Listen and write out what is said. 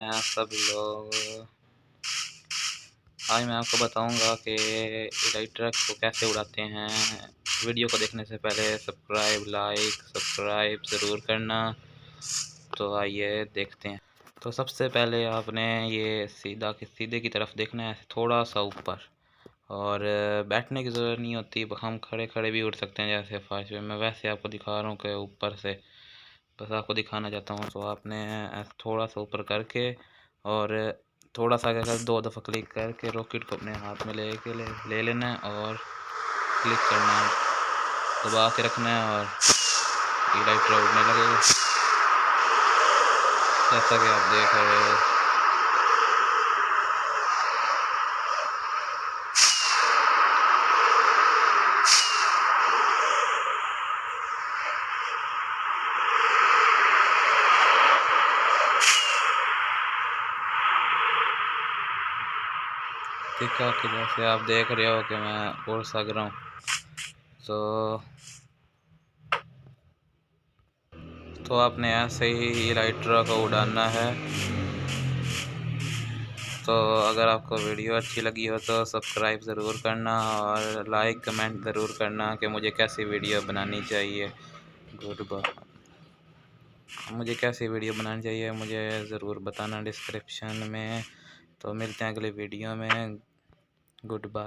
हैं सब लोग। आज मैं आपको बताऊंगा कि इलाइट्रक को कैसे उड़ाते हैं। वीडियो को देखने से पहले सब्सक्राइब ज़रूर करना। तो आइए देखते हैं। तो सबसे पहले आपने ये सीधे की तरफ देखना है, थोड़ा सा ऊपर। और बैठने की ज़रूरत नहीं होती, हम खड़े खड़े भी उड़ सकते हैं जैसे फर्श पे। मैं वैसे आपको दिखा रहा हूँ कि ऊपर से बस आपको दिखाना चाहता हूँ। तो आपने ऐसे थोड़ा सा ऊपर करके और थोड़ा सा अगर 2 दफ़ा क्लिक करके रॉकेट को अपने हाथ में ले लेना है और क्लिक करना है, दबा के रखना है और ये लाइटर उड़ने लगेगा जैसा कि आप देख रहे हो। देखा कि जैसे आप देख रहे हो कि मैं उड़ सक रहा हूँ। तो आपने ऐसे ही लाइटर को उड़ाना है। तो अगर आपको वीडियो अच्छी लगी हो तो सब्सक्राइब ज़रूर करना और लाइक कमेंट ज़रूर करना कि मुझे कैसी वीडियो बनानी चाहिए। Good bye. मुझे कैसी वीडियो बनानी चाहिए मुझे ज़रूर बताना डिस्क्रिप्शन में। तो मिलते हैं अगले वीडियो में। Good bye.